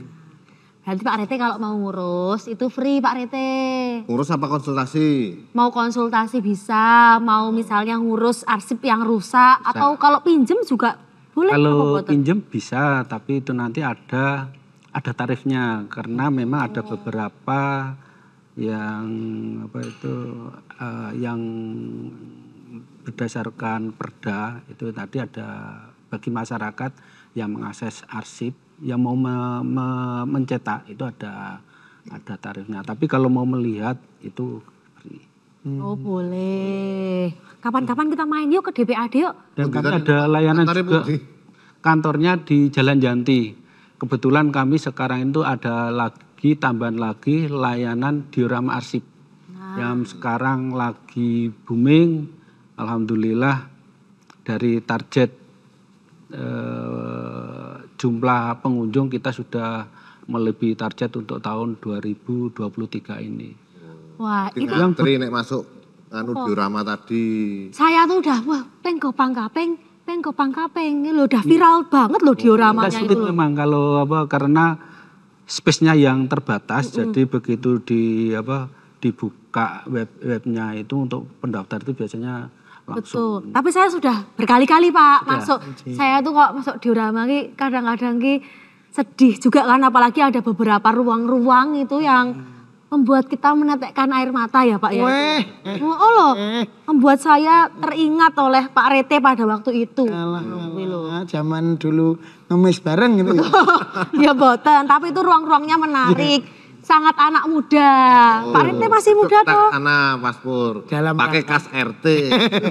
Berarti Pak Rete kalau mau ngurus itu free Pak Rete. Ngurus apa konsultasi? Mau konsultasi bisa, mau misalnya ngurus arsip yang rusak, atau kalau pinjem juga boleh. apa Kalau boten? pinjem bisa, tapi itu nanti ada tarifnya karena memang ada beberapa yang apa itu yang berdasarkan perda itu tadi ada bagi masyarakat yang mengakses arsip yang mau mencetak itu ada tarifnya. Tapi kalau mau melihat itu free. Oh boleh. Kapan-kapan kita main yuk ke DPAD yuk. Dan kami ada layanan Kantornya juga. Budi. Kantornya di Jalan Janti. Kebetulan kami sekarang itu ada tambahan lagi layanan diorama arsip. Yang sekarang lagi booming. Alhamdulillah dari target jumlah pengunjung kita sudah melebihi target untuk tahun 2023 ini. Wah itu Tinggal antri nek masuk diorama tadi. saya tuh udah wah peng kopang kapeng ini loh udah viral banget loh dioramanya Kita itu. sulit memang kalau karena space-nya yang terbatas, jadi begitu dibuka webnya itu untuk pendaftar itu biasanya langsung. Betul. Tapi saya sudah berkali-kali Pak masuk. Saya tuh kok masuk diorama ki kadang-kadang ki sedih juga kan, apalagi ada beberapa ruang-ruang itu yang membuat kita menetekkan air mata ya Pak ya. Weh. Oh loh, membuat saya teringat oleh Pak Rete pada waktu itu. Zaman dulu ngemis bareng gitu. Ya boten, tapi itu ruang-ruangnya menarik. Sangat anak muda. Pak Rete masih muda toh. Anak paspor. Dalam Pakai kas RT.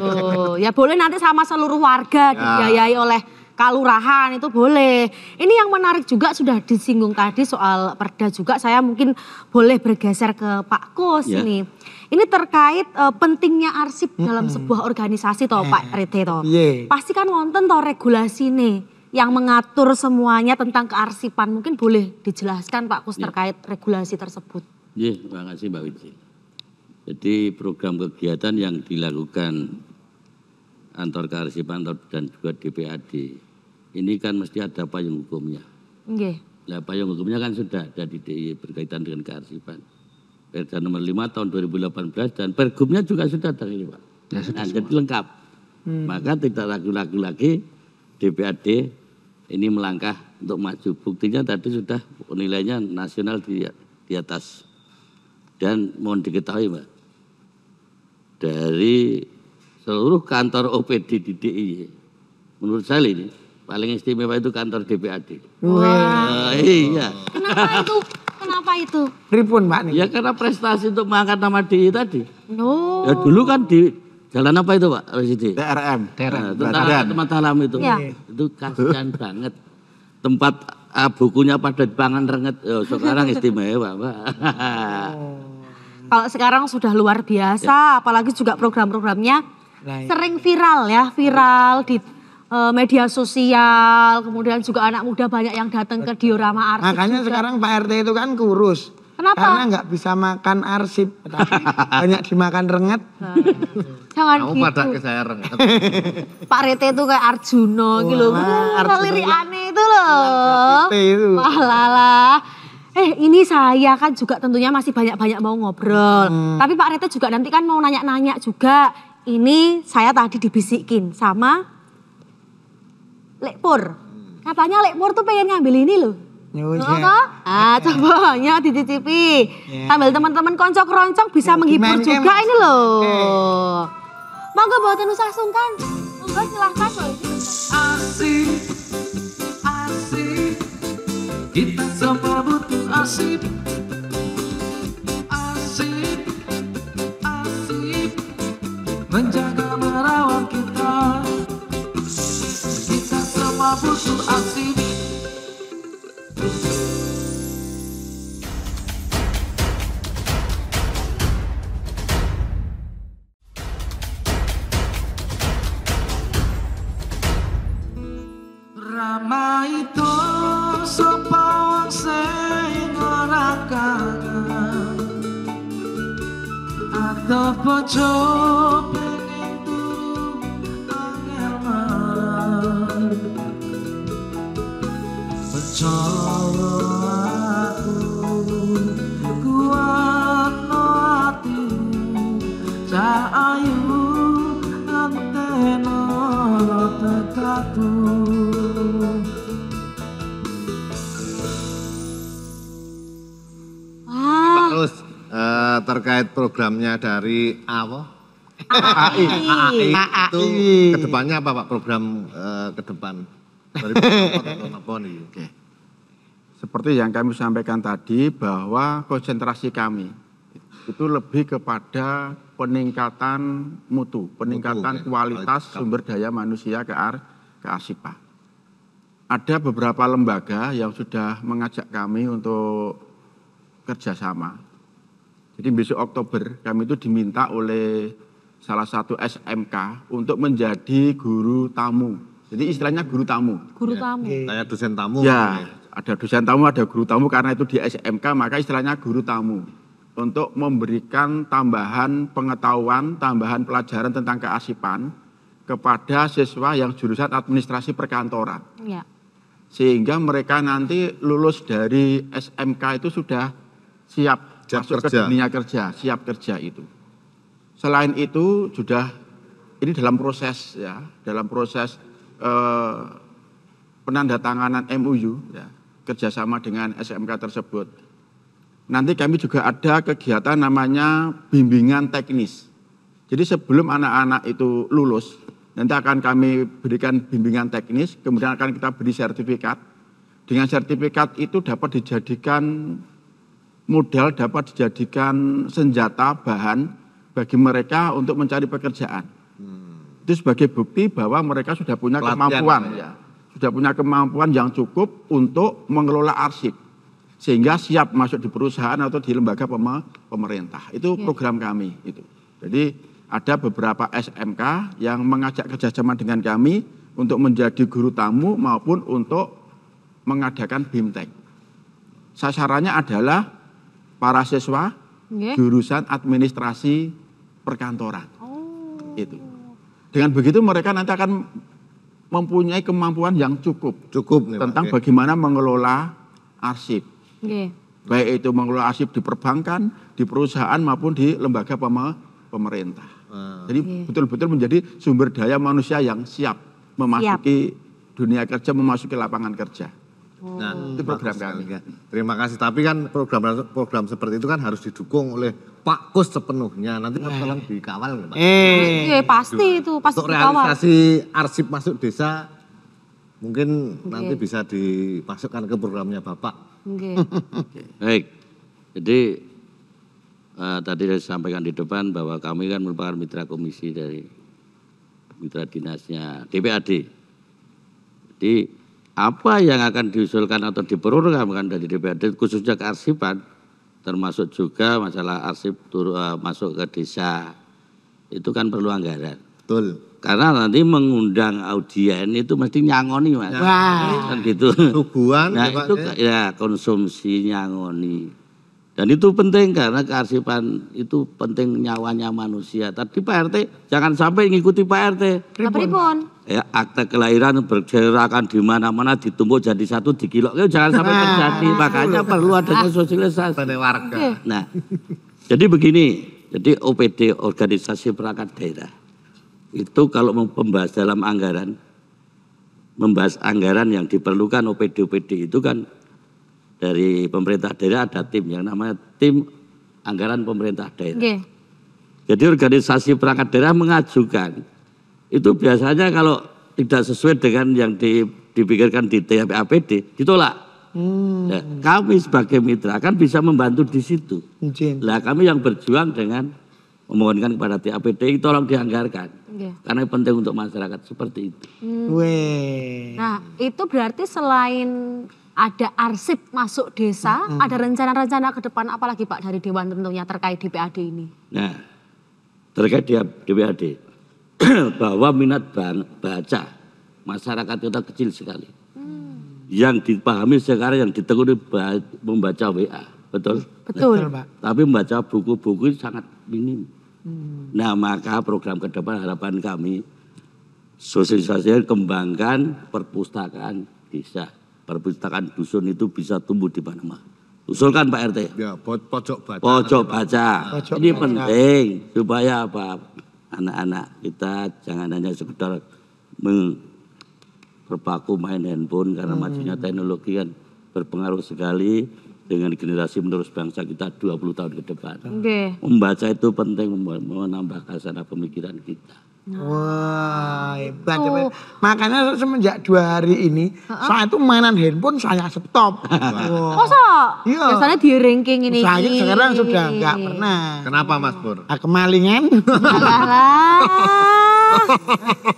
Oh, ya boleh nanti sama seluruh warga dibiayai oleh kalurahan itu boleh. Ini yang menarik juga sudah disinggung tadi soal perda juga. Saya mungkin boleh bergeser ke Pak Kus ini. Ini terkait pentingnya arsip dalam sebuah organisasi toh Pak Rete toh. Pasti kan wonten toh regulasi nih yang mengatur semuanya tentang kearsipan. Mungkin boleh dijelaskan Pak Kus terkait regulasi tersebut. Iya, terima kasih Mbak Wiji. Jadi program kegiatan yang dilakukan kantor kearsipan dan juga DPAD ini kan mesti ada payung hukumnya. Nggih. Nah, payung hukumnya kan sudah ada di DIY berkaitan dengan kearsipan. Perda nomor 5 tahun 2018 dan pergubnya juga sudah ada ini Pak. Ya, sudah nah, jadi lengkap. Maka tidak ragu-ragu lagi DPAD ini melangkah untuk maju. Buktinya tadi sudah nilainya nasional di atas. Dan mohon diketahui Pak, dari seluruh kantor OPD di DIY, menurut saya ini paling istimewa itu kantor DPAD. Wah. Iya. Kenapa itu? Pripun Pak nih? Ya karena prestasi untuk mengangkat nama DIY tadi. No. Ya dulu kan di jalan apa itu Pak Residi? TRM. Nah, tentara Mataram itu. Ya. Itu kasihan banget. Tempat bukunya pada dipangan renget. Sekarang istimewa Pak. Kalau sekarang sudah luar biasa, apalagi juga program-programnya sering viral ya, viral di media sosial, kemudian juga anak muda banyak yang datang ke diorama arsip. Makanya juga. sekarang Pak RT itu kan kurus. Kenapa? Karena nggak bisa makan arsip, tapi banyak dimakan renget. Jangan Kamu gitu. pada ke saya renget. Pak Rete itu kayak Arjuna gitu loh. Arjuna Lirik yang- aneh itu loh. Rete itu. Walah. Ini saya kan juga tentunya masih banyak-banyak mau ngobrol. Tapi Pak Rete juga nanti kan mau nanya-nanya juga. Ini saya tadi dibisikin sama Lek Pur. Katanya Lek Pur tuh pengen ngambil ini loh. Nyuwun Oh, ya. toh? Coba ya dicicipi. Sambil teman-teman konco-keroncong bisa menghibur gimana, juga Mas? ini loh. Monggo mboten usah sungkan. Monggo silahkan loh. Asik, asik, kita semua butuh asik. Asik, asik, menjaga merawat kita. Kita semua butuh asik. Ramai itu sapa wong sing ora kangen. Ada bojo pengen turu angel marang. Percaya aku kuat no atimu. Cak ayu anteno tekadku. Wah, Terus terkait programnya dari apa? AI. Itu kedepannya apa Pak program ke depan? Dari apa nih? Oke. Seperti yang kami sampaikan tadi bahwa konsentrasi kami itu lebih kepada peningkatan mutu, peningkatan oke. kualitas Kualitas. sumber daya manusia ke Arsipah. Ada beberapa lembaga yang sudah mengajak kami untuk kerjasama. Jadi besok Oktober kami itu diminta oleh salah satu SMK untuk menjadi guru tamu. Jadi istilahnya guru tamu. Guru tamu. Kayak dosen tamu. Ya, ada dosen tamu, ada guru tamu karena itu di SMK maka istilahnya guru tamu. Untuk memberikan tambahan pengetahuan, tambahan pelajaran tentang kearsipan kepada siswa yang jurusan administrasi perkantoran. Ya. Sehingga mereka nanti lulus dari SMK itu sudah siap Siap masuk kerja. ke dunia kerja, siap kerja itu. Selain itu sudah ini dalam proses ya, dalam proses penandatanganan MOU ya, kerjasama dengan SMK tersebut. Nanti kami juga ada kegiatan namanya bimbingan teknis. Jadi sebelum anak-anak itu lulus, nanti akan kami berikan bimbingan teknis, kemudian akan kita beri sertifikat. Dengan sertifikat itu dapat dijadikan modal, dapat dijadikan senjata, bahan bagi mereka untuk mencari pekerjaan. Itu sebagai bukti bahwa mereka sudah punya Pelatihan kemampuan, namanya. ya, sudah punya kemampuan yang cukup untuk mengelola arsip, sehingga siap masuk di perusahaan atau di lembaga pemerintah. Itu program kami. Itu. Jadi ada beberapa SMK yang mengajak kerjasama dengan kami untuk menjadi guru tamu maupun untuk mengadakan BIMTEK. Sasarannya adalah para siswa Nggih. jurusan administrasi perkantoran. Itu. Dengan begitu mereka nanti akan mempunyai kemampuan yang cukup Cukup nih, Pak. tentang Oke. bagaimana mengelola arsip. Nggih. Baik itu mengelola arsip di perbankan, di perusahaan maupun di lembaga pemerintah. Jadi betul-betul menjadi sumber daya manusia yang siap memasuki dunia kerja, memasuki lapangan kerja. Nah, Itu program bagus kami. sekali, Kak. Terima kasih. Tapi kan program seperti itu kan harus didukung oleh Pak Kus sepenuhnya. Nanti tolong dikawal nggak, Pak? Iya, pasti itu, pasti Untuk dikawal. realisasi arsip masuk desa mungkin nanti bisa dimasukkan ke programnya Bapak. Nggih. Baik, jadi tadi saya sampaikan di depan bahwa kami kan merupakan mitra komisi dari mitra dinasnya DPAD. Jadi apa yang akan diusulkan atau diprogramkan dari DPAD khususnya kearsipan, termasuk juga masalah arsip masuk ke desa, itu kan perlu anggaran. Betul. Karena nanti mengundang audien itu mesti nyangoni, Mas. Wah. Kan gitu. Suguhan Nah ya, Pak, itu ya. ya konsumsi nyangoni. Dan itu penting karena kearsipan itu penting nyawanya manusia. Tadi Pak RT jangan sampai ngikuti Pak RT. Pripun? Ya, akte kelahiran berserakan di mana-mana ditumpuk jadi satu dikilok. Jangan sampai terjadi. Makanya perlu adanya sosialisasi. warga. Nah, jadi begini. Jadi OPD organisasi perangkat daerah itu kalau membahas dalam anggaran, membahas anggaran yang diperlukan OPD itu kan dari pemerintah daerah ada tim yang namanya tim anggaran pemerintah daerah. Nggih. Jadi organisasi perangkat daerah mengajukan itu biasanya kalau tidak sesuai dengan yang dipikirkan di TAPD ditolak. Nah, kami sebagai mitra kan bisa membantu di situ. Lah kami yang berjuang dengan memohonkan kepada TAPD tolong dianggarkan. Karena penting untuk masyarakat seperti itu. Nah, itu berarti selain ada arsip masuk desa, ada rencana-rencana ke depan apalagi Pak dari Dewan tentunya terkait DPAD ini? Nah, terkait DPAD bahwa minat baca masyarakat kita kecil sekali. Yang dipahami sekarang yang ditekuni membaca WA, betul? Betul. Tapi membaca buku-buku sangat minim. Nah, maka program ke depan harapan kami sosialisasi kembangkan perpustakaan desa, perpustakaan dusun itu bisa tumbuh di mana-mana. Usulkan Pak RT. Ya, pojok baca. Pojok baca. Ini penting supaya apa? Anak-anak kita jangan hanya sekedar berpaku main handphone karena majunya teknologi kan berpengaruh sekali dengan generasi menerus bangsa kita 20 tahun ke depan. Membaca itu penting menambah kasana pemikiran kita. Wah, hebat. Makanya semenjak 2 hari ini, saya tuh mainan handphone saya stop. Masa? Iya. Biasanya di ranking ini. Saya sekarang sudah enggak pernah. Kenapa Mas Pur? Kemalingan. Alah.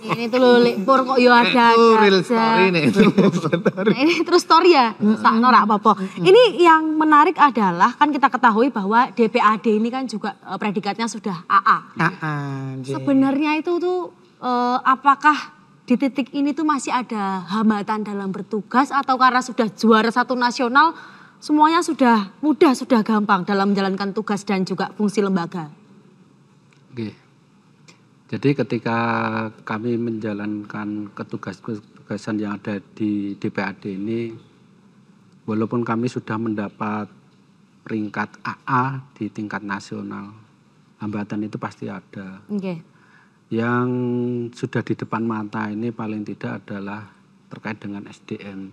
Ini tuh Lek Pur kok yo ada. Itu real story nih. Nah, ini terus story ya, sakno rak apa-apa. Ini yang menarik adalah kan kita ketahui bahwa DPAD ini kan juga predikatnya sudah AA. Sebenarnya itu tuh apakah di titik ini tuh masih ada hambatan dalam bertugas atau karena sudah juara 1 nasional semuanya sudah mudah, sudah gampang dalam menjalankan tugas dan juga fungsi lembaga? Oke. Jadi ketika kami menjalankan ketugasan yang ada di DPAD ini, walaupun kami sudah mendapat peringkat AA di tingkat nasional, hambatan itu pasti ada. Yang sudah di depan mata ini paling tidak adalah terkait dengan SDM.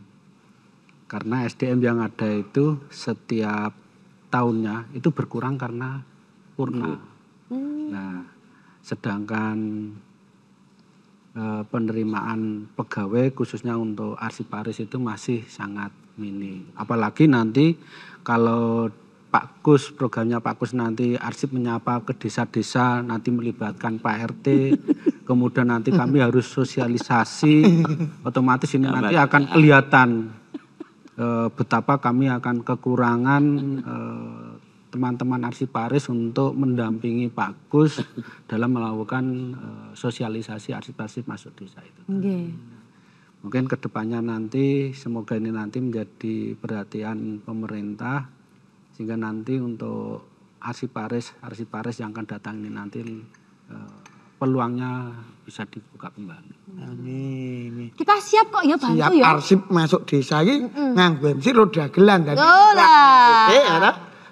Karena SDM yang ada itu setiap tahunnya itu berkurang karena purna. Nah, sedangkan penerimaan pegawai khususnya untuk arsiparis itu masih sangat minim. Apalagi nanti kalau Pak Kus, programnya Pak Kus nanti arsip menyapa ke desa-desa, nanti melibatkan Pak RT, kemudian nanti kami harus sosialisasi, otomatis ini nanti akan kelihatan betapa kami akan kekurangan teman-teman arsiparis untuk mendampingi Pak Kus dalam melakukan sosialisasi arsip-arsip masuk desa itu. Mungkin kedepannya nanti semoga ini nanti menjadi perhatian pemerintah sehingga nanti untuk arsiparis yang akan datang ini nanti peluangnya bisa dibuka kembali. Amin. Kita siap kok ya bantu siap ya. Arsip masuk desa iki nganggo MC roda gelan tadi.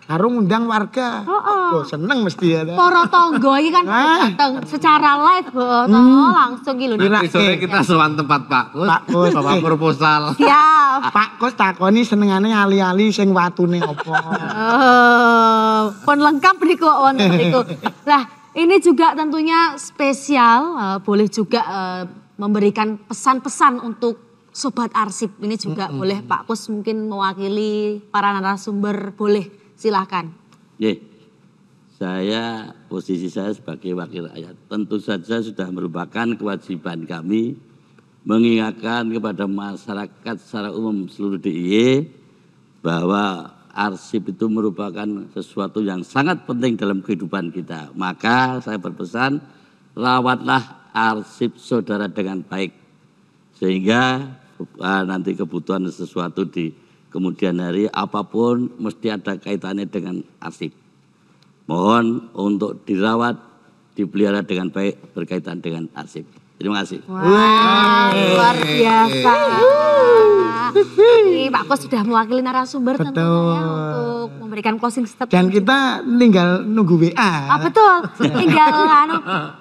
Harus ngundang warga. Oh, seneng mesti ya. Para tangga iki kan datang secara live langsung iki lho. Sore kita sowan tempat Pak Kus. Pak Kus, bawa proposal. Siap. Pak Kus takoni senengane ali-ali sing watune apa. Pun lengkap niku wonten niku. Lah, ini juga tentunya spesial, boleh juga memberikan pesan-pesan untuk sobat arsip. Ini juga boleh Pak Kus mungkin mewakili para narasumber, boleh. Silakan. Posisi saya sebagai wakil rakyat tentu saja sudah merupakan kewajiban kami mengingatkan kepada masyarakat secara umum seluruh DIY bahwa arsip itu merupakan sesuatu yang sangat penting dalam kehidupan kita. Maka saya berpesan, rawatlah arsip saudara dengan baik sehingga nanti kebutuhan sesuatu di kemudian hari apapun mesti ada kaitannya dengan arsip. Mohon untuk dirawat, dipelihara dengan baik berkaitan dengan arsip. Terima kasih. Wah, luar biasa. Ini Pak Kos sudah mewakili narasumber tentunya ya, untuk memberikan closing statement. Dan kita tinggal nunggu WA. Betul, tinggal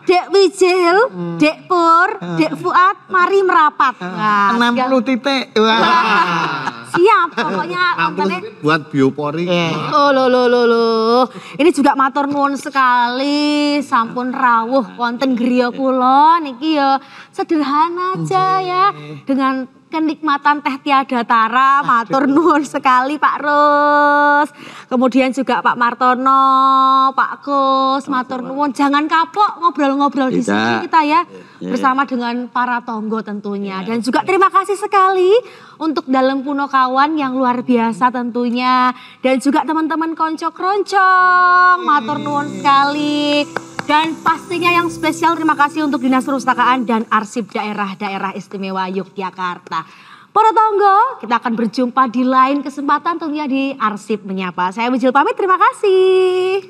Dek Wijil, Dek Pur, Dek Fuad, mari merapat. Nah, 60 titik. Wah. siap, pokoknya kontennya. Buat biopori. Oh lo. Ini juga matur nuwun sekali, sampun rawuh konten griya kula niki ya sederhana aja ya dengan kenikmatan teh tiada tara, matur nuwun sekali Pak Rus. Kemudian juga Pak Martono, Pak Kus, matur nuwun. Jangan kapok ngobrol-ngobrol di sini kita ya. Bersama dengan para tonggo tentunya. Dan juga terima kasih sekali untuk Dalem Punokawan yang luar biasa tentunya. Dan juga teman-teman konco-kroncong, matur nuwun sekali. Dan pastinya yang spesial terima kasih untuk Dinas Perpustakaan dan Arsip Daerah Istimewa Yogyakarta. Para tonggo, kita akan berjumpa di lain kesempatan tentunya di Arsip Menyapa. Saya Wijil pamit, terima kasih.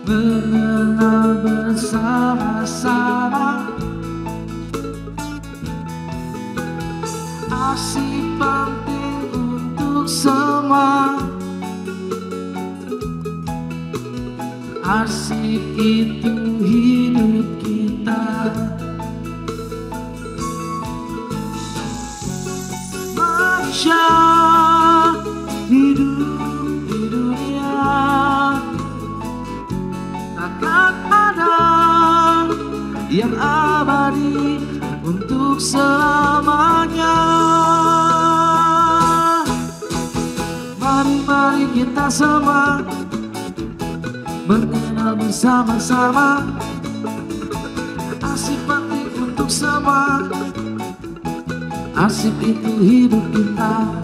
Mengenal bersama-sama arsip penting untuk semua. Arsip itu hidup kita. Manusia hidup di dunia takkan ada yang abadi untuk selamanya. Mari kita semua mengenal bersama-sama arsip penting untuk semua. Arsip itu hidup kita.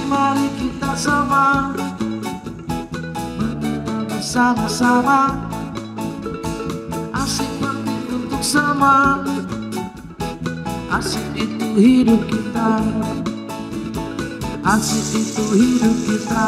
Mari kita sama mengenal bersama-sama arsip penting untuk semua. Arsip itu hidup kita. Arsip itu hidup kita.